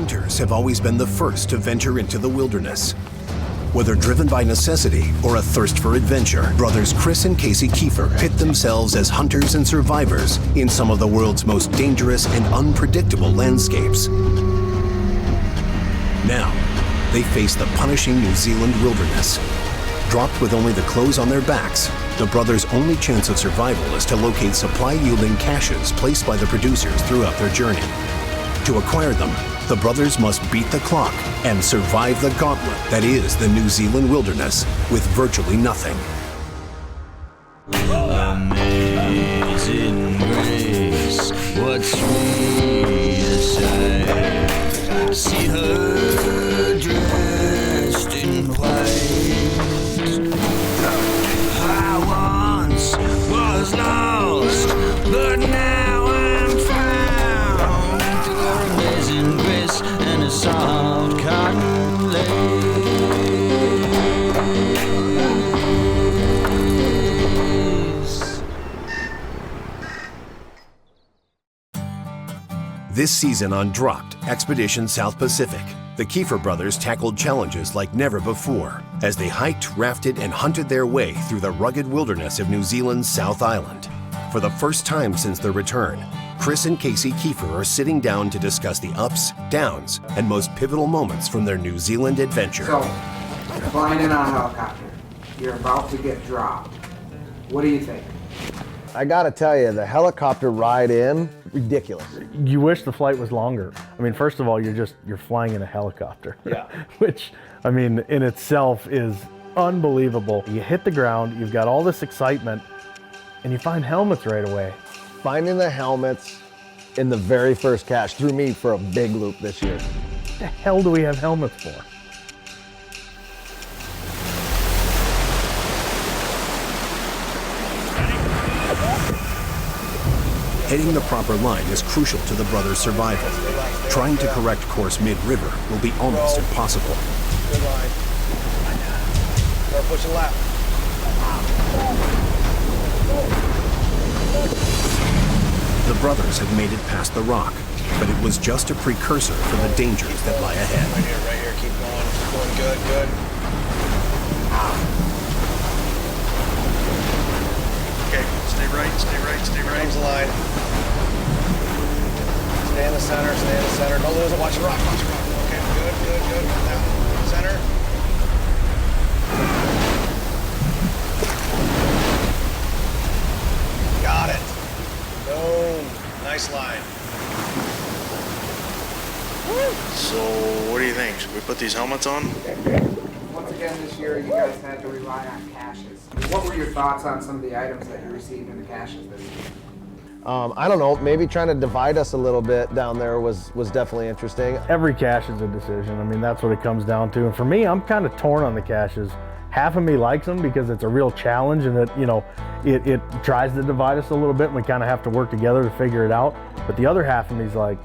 Hunters have always been the first to venture into the wilderness. Whether driven by necessity or a thirst for adventure, brothers Chris and Casey Keefer pit themselves as hunters and survivors in some of the world's most dangerous and unpredictable landscapes. Now, they face the punishing New Zealand wilderness. Dropped with only the clothes on their backs, the brothers' only chance of survival is to locate supply-yielding caches placed by the producers throughout their journey. To acquire them, the brothers must beat the clock and survive the gauntlet that is the New Zealand wilderness with virtually nothing. Amazing grace, what sweet sight. See her dressed in white. I once was lost, but now I'm found. Through her amazing grace and a soft cotton lace. This season on Dropped Expedition South Pacific, the Keefer brothers tackled challenges like never before as they hiked, rafted, and hunted their way through the rugged wilderness of New Zealand's South Island. For the first time since their return, Chris and Casey Keefer are sitting down to discuss the ups, downs, and most pivotal moments from their New Zealand adventure. So, you're flying in on a helicopter. You're about to get dropped. What do you think? I gotta tell you, the helicopter ride in, ridiculous. You wish the flight was longer. I mean, first of all, you're flying in a helicopter. Yeah. Which, I mean, in itself is unbelievable. You hit the ground, you've got all this excitement, and you find helmets right away. Finding the helmets in the very first cache threw me for a big loop this year. What the hell do we have helmets for? Hitting the proper line is crucial to the brothers' survival. Trying to correct course mid-river will be almost impossible. Good line. Start pushing left. The brothers had made it past the rock, but it was just a precursor for the dangers that lie ahead. Right here, keep going. Keep going, good, good. Okay, stay right, stay right, stay right. Comes the line. Stay in the center, stay in the center. Don't lose it, watch the rock, watch the rock. Okay, good, good, good. Now, center. Got it. Boom. Nice line. So, what do you think? Should we put these helmets on? Once again this year, you guys had to rely on caches. What were your thoughts on some of the items that you received in the caches this year? I don't know, maybe trying to divide us a little bit down there was definitely interesting. Every cache is a decision. I mean, that's what it comes down to. And for me, I'm kind of torn on the caches. Half of me likes them because it's a real challenge and that, you know, it tries to divide us a little bit and we kind of have to work together to figure it out. But the other half of me is like,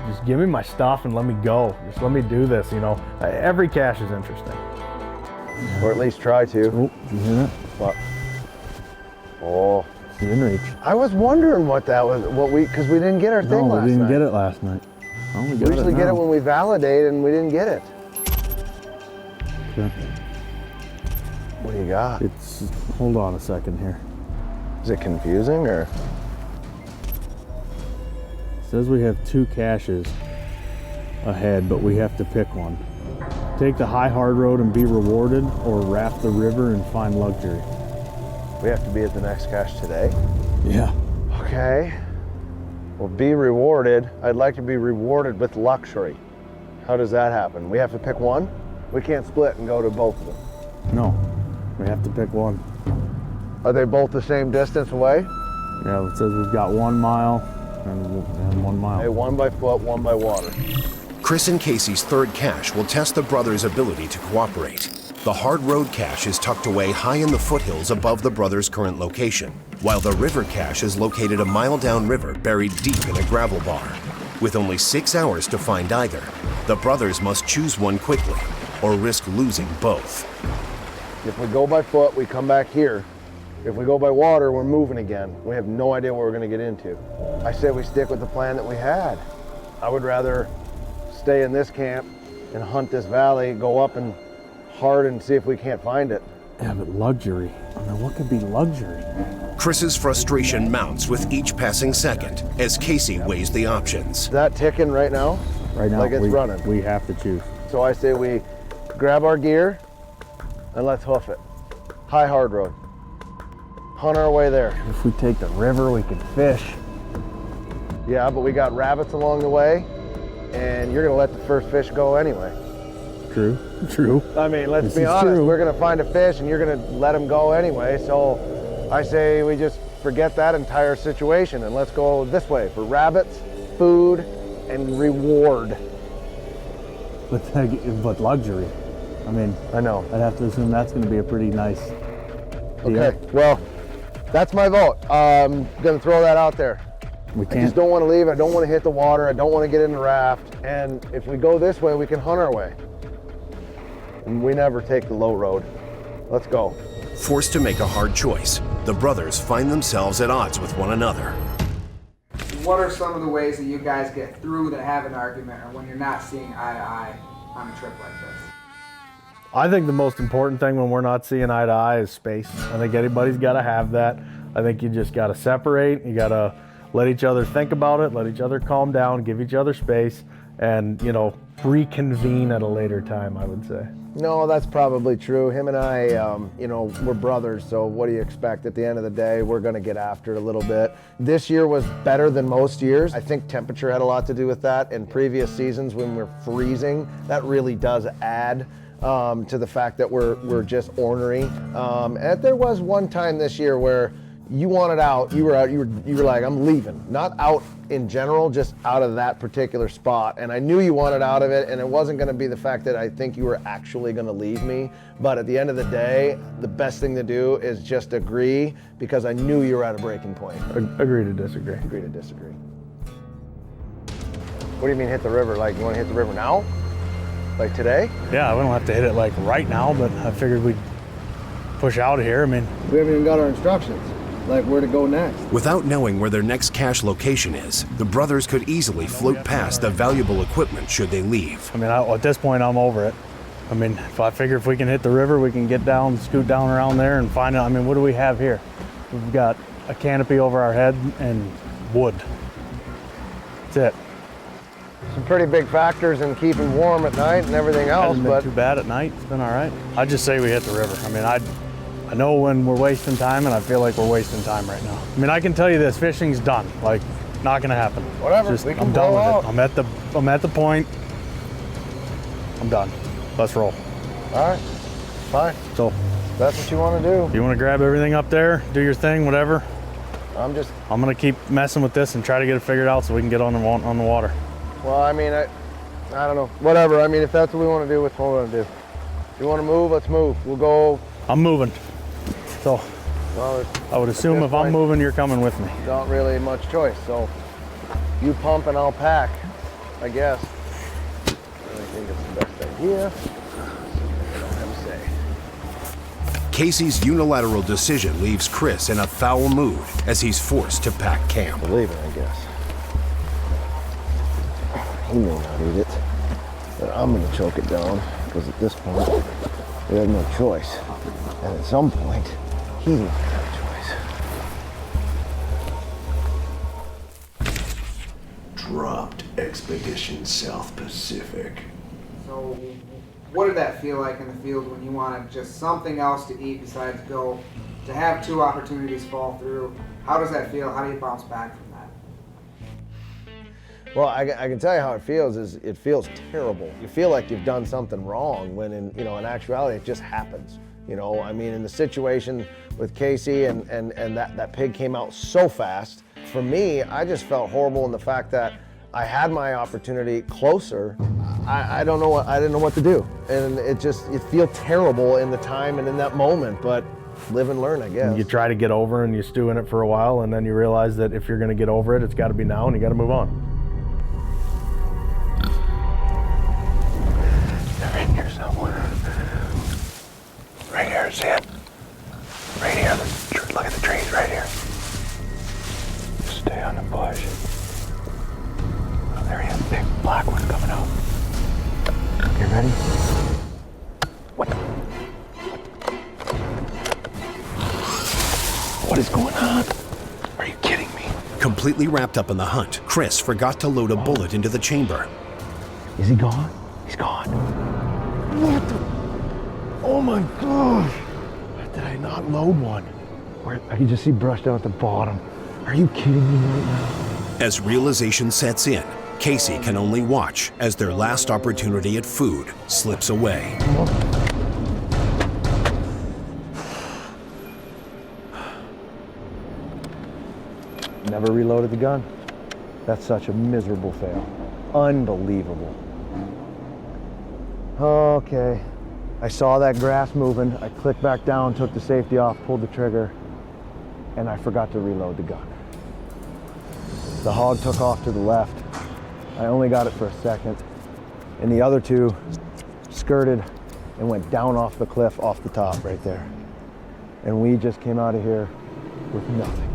just give me my stuff and let me go. Just let me do this, you know. Every cache is interesting. Or at least try to. Oh, did you hear that? What? Oh. It's in reach. I was wondering what that was, because we didn't get our thing last night. No, we didn't get it last night. Oh, we got We usually it get now. it when we validate and we didn't get it. Okay. What do you got? It's, hold on a second here. Is it confusing or? It says we have 2 caches ahead, but we have to pick one. Take the high hard road and be rewarded, or raft the river and find luxury. We have to be at the next cache today? Yeah. Okay. Well, be rewarded. I'd like to be rewarded with luxury. How does that happen? We have to pick one? We can't split and go to both of them. No, we have to pick one. Are they both the same distance away? Yeah, it says we've got 1 mile and 1 mile. Hey, one by foot, one by water. Chris and Casey's third cache will test the brothers' ability to cooperate. The hard road cache is tucked away high in the foothills above the brothers' current location, while the river cache is located a mile downriver buried deep in a gravel bar. With only 6 hours to find either, the brothers must choose one quickly or risk losing both. If we go by foot, we come back here. If we go by water, we're moving again. We have no idea what we're gonna get into. I say we stick with the plan that we had. I would rather stay in this camp and hunt this valley, go up and hard and see if we can't find it. Yeah, but luxury. I mean, what could be luxury? Chris's frustration mounts with each passing second as Casey weighs the options. Is that ticking right now? Right now, Like it's running. we have to choose. So I say we grab our gear and let's hoof it. High hard road. Hunt our way there. If we take the river, we can fish. Yeah, but we got rabbits along the way, and you're gonna let the first fish go anyway. True. I mean, let's This be is honest, true. we're gonna find a fish and you're gonna let him go anyway. So I say we just forget that entire situation and let's go this way for rabbits, food, and reward. But luxury. I mean, I know. I'd have to assume that's going to be a pretty nice deal. Okay, well, that's my vote. I'm gonna throw that out there. We I just don't want to leave. I don't want to hit the water. I don't want to get in the raft. And if we go this way, we can hunt our way. And we never take the low road. Let's go. Forced to make a hard choice, the brothers find themselves at odds with one another. What are some of the ways that you guys get through that have an argument, or when you're not seeing eye to eye on a trip like this? I think the most important thing when we're not seeing eye to eye is space. I think anybody's got to have that. I think you just got to separate. You got to let each other think about it, let each other calm down, give each other space, and, you know, reconvene at a later time, I would say. No, that's probably true. Him and I, you know, we're brothers, so what do you expect? At the end of the day, we're going to get after it a little bit. This year was better than most years. I think temperature had a lot to do with that. In previous seasons when we're freezing, that really does add to the fact that we're just ornery. And there was one time this year where you wanted out, you were like, I'm leaving. Not out in general, just out of that particular spot. And I knew you wanted out of it, and it wasn't gonna be the fact that I think you were actually gonna leave me. But at the end of the day, the best thing to do is just agree, because I knew you were at a breaking point. Agree to disagree. Agree to disagree. What do you mean hit the river? Like, you wanna hit the river now? Like today? Yeah, we don't have to hit it like right now, but I figured we'd push out of here. I mean, We haven't even got our instructions, like where to go next. Without knowing where their next cache location is, the brothers could easily float past the valuable equipment should they leave. at this point, I'm over it. I mean, if we can hit the river, we can get down, scoot down around there and find out. I mean, what do we have here? We've got a canopy over our head and wood. That's it. Some pretty big factors in keeping warm at night and everything else, Hasn't been but too bad at night. It's been all right. I'd just say we hit the river. I mean, I know when we're wasting time, and I feel like we're wasting time right now. I mean, I can tell you this: fishing's done. Like, not gonna happen. Whatever, Just, we can I'm done blow with out. it. I'm at the point. I'm done. Let's roll. all right, fine. So, If that's what you want to do. you want to grab everything up there, do your thing, whatever. I'm just, I'm gonna keep messing with this and try to get it figured out so we can get on the water. well, I mean, I don't know. Whatever. I mean, if that's what we want to do, that's what we want to do. If you want to move, let's move. We'll go. I'm moving. So, Well, I would assume this if I'm point- moving, you're coming with me. there's not really much choice. So you pump and I'll pack, I guess. I think it's the best idea. I don't have a say. Casey's unilateral decision leaves Chris in a foul mood as he's forced to pack camp. Believe it, I guess. He may not eat it, but I'm gonna choke it down, because at this point, we have no choice. And at some point, he will have a choice. Dropped Expedition South Pacific. So, what did that feel like in the field when you wanted just something else to eat besides go? To have two opportunities fall through, how does that feel? How do you bounce back from that? Well, I can tell you how it feels. Is it feels terrible. You feel like you've done something wrong when, in actuality, it just happens. I mean, in the situation with Casey and that pig came out so fast. For me, I just felt horrible in the fact that I had my opportunity closer. I didn't know what to do, and it feels terrible in the time and in that moment. But live and learn, I guess. You try to get over and you stew in it for a while, and then you realize that if you're going to get over it, it's got to be now, and you got to move on. They're in here somewhere. Right here, see it? Right here. Look at the trees right here. Stay on the bush. Oh, there he is. Big black one coming out. you ready? What is going on? Are you kidding me? Completely wrapped up in the hunt, Chris forgot to load a bullet into the chamber. Is he gone? He's gone. What the? Oh my gosh! Did I not load one? Where, I can just see brushed out at the bottom. Are you kidding me right now? As realization sets in, Casey can only watch as their last opportunity at food slips away. Never reloaded the gun. That's such a miserable fail. Unbelievable. Okay. I saw that grass moving. I clicked back down, took the safety off, pulled the trigger, and I forgot to reload the gun. The hog took off to the left. I only got it for a second. And the other two skirted and went down off the cliff, off the top right there. And we just came out of here with nothing.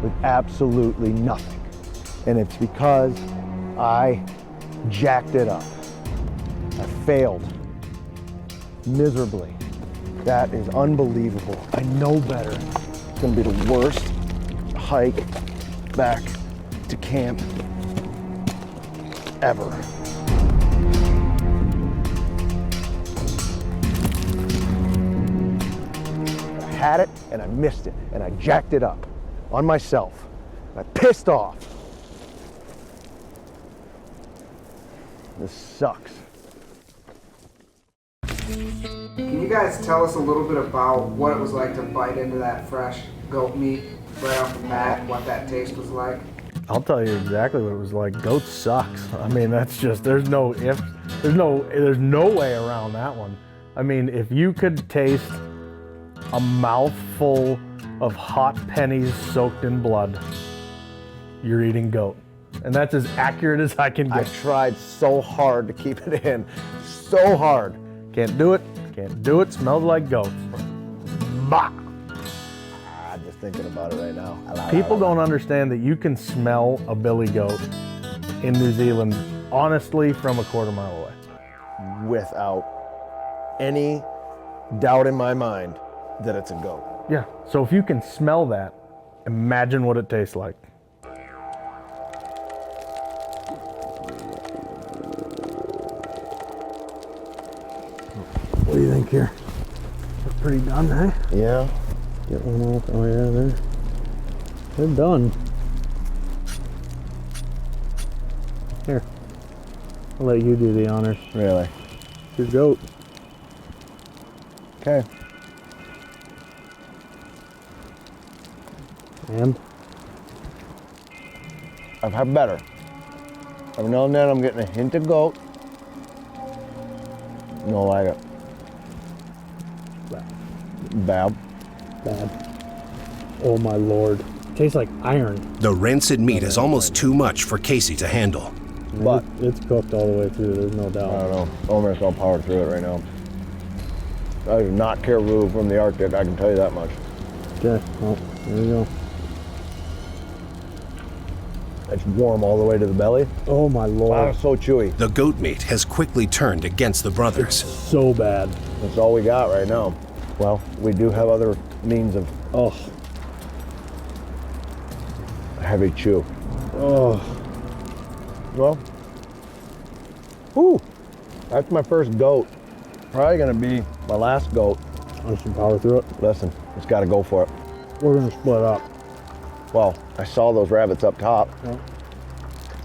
With absolutely nothing. And it's because I jacked it up. I failed miserably. That is unbelievable. I know better. It's gonna be the worst hike back to camp ever. I had it and I missed it and I jacked it up on myself. I pissed off. This sucks. Can you guys tell us a little bit about what it was like to bite into that fresh goat meat right off the bat, what that taste was like? I'll tell you exactly what it was like. Goat sucks. I mean, that's just, there's no way around that one. I mean, if you could taste a mouthful of hot pennies soaked in blood, you're eating goat. And that's as accurate as I can I get. tried so hard to keep it in, so hard. Can't do it, can't do it, smells like goat. Bah! I'm just thinking about it right now. People don't understand that you can smell a billy goat in New Zealand, honestly, from a quarter mile away. Without any doubt in my mind that it's a goat. Yeah, so if you can smell that, imagine what it tastes like. What do you think here? They're pretty done, eh? Yeah. Get one off. Oh yeah, they're done. Here, I'll let you do the honors. Really? Your goat. Okay. And I've had better. Every now and then I'm getting a hint of goat. No like it. Bad. Oh my lord. Tastes like iron. The rancid meat is almost too much for Casey to handle. But It's cooked all the way through, there's no doubt. I don't know. Almost I'll power through it right now. I do not care move from the Arctic, I can tell you that much. Okay, well, there you go. It's warm all the way to the belly. Oh my Wow, lord. it's so chewy. The goat meat has quickly turned against the brothers. So bad. That's all we got right now. Well, we do have other means of heavy chew. Oh. Well, whew, that's my first goat. Probably gonna be my last goat. I should power through it. Listen, just gotta go for it. We're gonna split up. Well, I saw those rabbits up top. Yeah.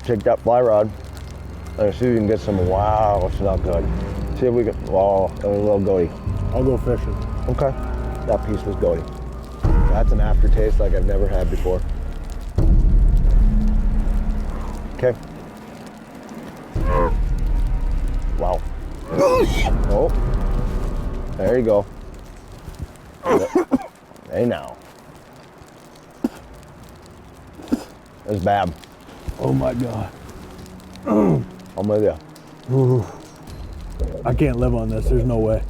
Take that fly rod. Let's see if we can get some. Wow, it's not good. See if we can. Oh, a little goaty. I'll go fishing. Okay, that piece was goaty. That's an aftertaste like I've never had before. Okay. Wow. Oh, there you go. Hey now. It's bad. Oh my god. I'm with you. Ooh. I can't live on this, there's no way.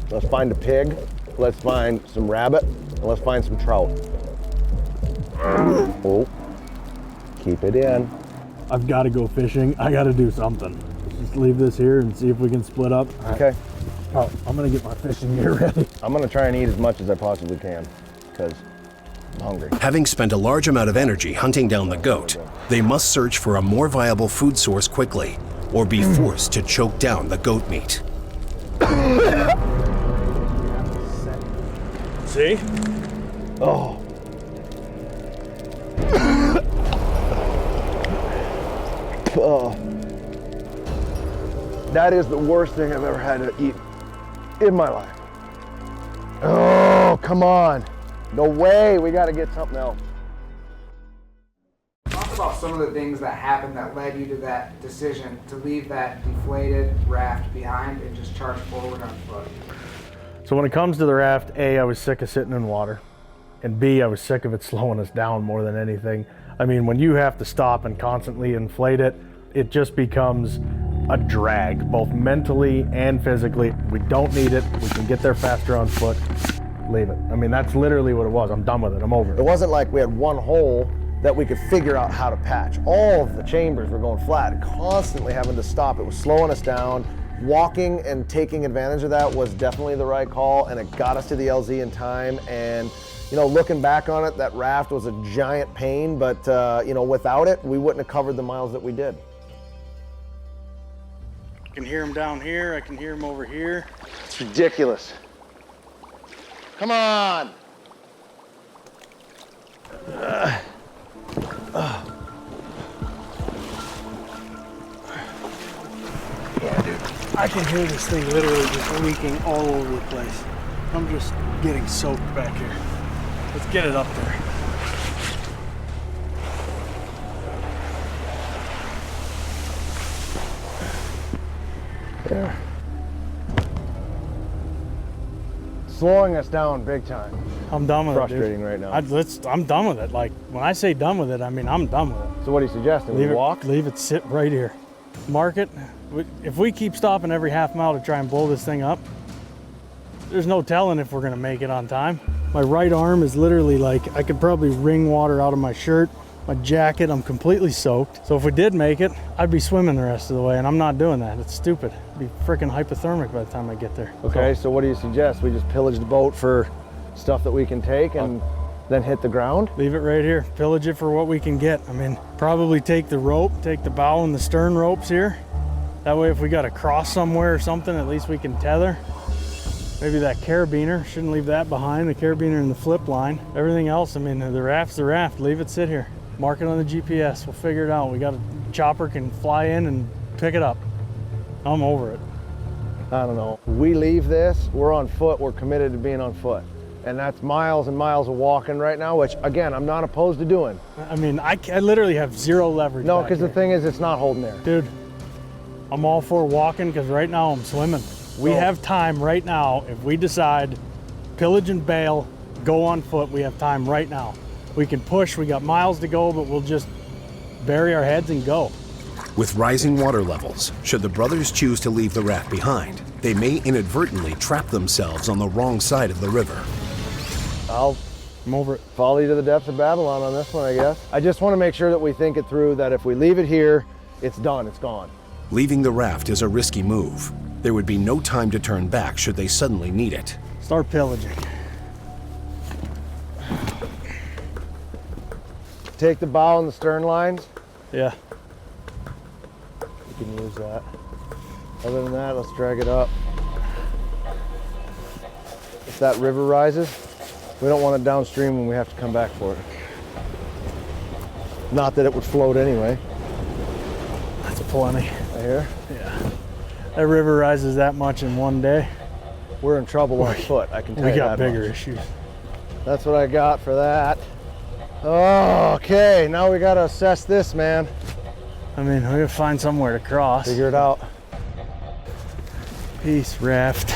Let's find a pig, let's find some rabbit, and let's find some trout. Oh, keep it in. I've got to go fishing. I got to do something. Just leave this here and see if we can split up. Okay. Oh, I'm gonna get my fishing gear ready. I'm gonna try and eat as much as I possibly can, because I'm hungry. Having spent a large amount of energy hunting down the goat, they must search for a more viable food source quickly, or be forced to choke down the goat meat. See? Oh. Oh. That is the worst thing I've ever had to eat in my life. Oh, come on. No way, we gotta get something else. Talk about some of the things that happened that led you to that decision to leave that deflated raft behind and just charge forward on foot. So when it comes to the raft, A, I was sick of sitting in water. And B, I was sick of it slowing us down more than anything. I mean, when you have to stop and constantly inflate it, it just becomes a drag, both mentally and physically. We don't need it. We can get there faster on foot. Leave it. I mean, that's literally what it was. I'm done with it. I'm over It it. wasn't like we had one hole that we could figure out how to patch. All of the chambers were going flat, constantly having to stop. It was slowing us down. Walking and taking advantage of that was definitely the right call, and it got us to the LZ in time. And you know, looking back on it, that raft was a giant pain, but you know, without it, we wouldn't have covered the miles that we did. I can hear him down here. I can hear him over here. It's ridiculous. Come on. Yeah, dude. I can hear this thing literally just leaking all over the place. I'm just getting soaked back here. Let's get it up there. There. Slowing us down big time. I'm done with Frustrating it, right now. I'm done with it. Like, when I say done with it, I mean, I'm done with it. So what are you suggesting? Leave We it, walk? leave it sit right here. Mark it. If we keep stopping every half mile to try and blow this thing up, there's no telling if we're gonna make it on time. My right arm is literally like, I could probably wring water out of my shirt, my jacket, I'm completely soaked. So if we did make it, I'd be swimming the rest of the way, and I'm not doing that. It's stupid. I'd be freaking hypothermic by the time I get there. Okay, so what do you suggest? We just pillage the boat for stuff that we can take and then hit the ground? Leave it right here, pillage it for what we can get. I mean, probably take the rope, take the bow and the stern ropes here. That way if we got to cross somewhere or something, at least we can tether. Maybe that carabiner, shouldn't leave that behind, the carabiner and the flip line. Everything else, I mean, the raft's the raft, leave it sit here. Mark it on the GPS, we'll figure it out. We got a chopper can fly in and pick it up. I'm over it. I don't know. We leave this, we're on foot, we're committed to being on foot. And that's miles and miles of walking right now, which again, I'm not opposed to doing. I mean, I literally have zero leverage. No, back because the here. thing is, it's not holding there. Dude, I'm all for walking because right now I'm swimming. We have time right now. If we decide pillage and bail, go on foot, we have time right now. We can push, we got miles to go, but we'll just bury our heads and go. With rising water levels, should the brothers choose to leave the raft behind, they may inadvertently trap themselves on the wrong side of the river. I'm over it. Follow you to the depths of Babylon on this one, I guess. I just want to make sure that we think it through, that if we leave it here, it's done, it's gone. Leaving the raft is a risky move. There would be no time to turn back should they suddenly need it. Start pillaging. Take the bow and the stern lines. Yeah. You can use that. Other than that, let's drag it up. If that river rises, we don't want it downstream when we have to come back for it. Not that it would float anyway. That's plenty. I hear. Yeah. That river rises that much in one day. We're in trouble on foot, I can tell We you got that bigger much. issues. That's what I got for that. Oh, okay, now we gotta assess this, man. I mean, we gotta find somewhere to cross. Figure it out. Peace, raft.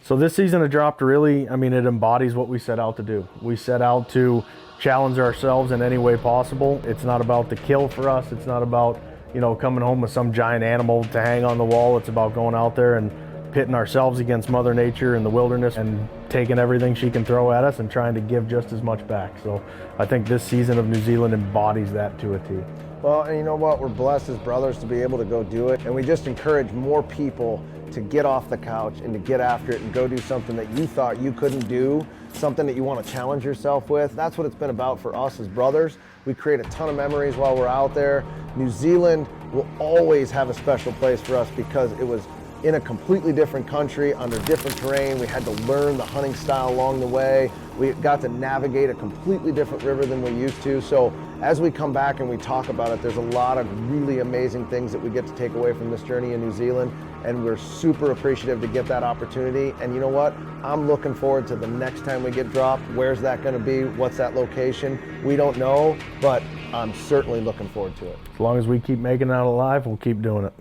So this season of Dropped really, I mean, it embodies what we set out to do. We set out to challenge ourselves in any way possible. It's not about the kill for us. It's not about, you know, coming home with some giant animal to hang on the wall. It's about going out there and pitting ourselves against Mother Nature and the wilderness and taking everything she can throw at us and trying to give just as much back. So I think this season of New Zealand embodies that to a T. Well, and you know what? We're blessed as brothers to be able to go do it. And we just encourage more people to get off the couch and to get after it and go do something that you thought you couldn't do, something that you want to challenge yourself with. That's what it's been about for us as brothers. We create a ton of memories while we're out there. New Zealand will always have a special place for us because it was in a completely different country, under different terrain. We had to learn the hunting style along the way. We got to navigate a completely different river than we used to. So as we come back and we talk about it, there's a lot of really amazing things that we get to take away from this journey in New Zealand. And we're super appreciative to get that opportunity. And you know what? I'm looking forward to the next time we get dropped. Where's that gonna be? What's that location? We don't know, but I'm certainly looking forward to it. As long as we keep making it out alive, we'll keep doing it.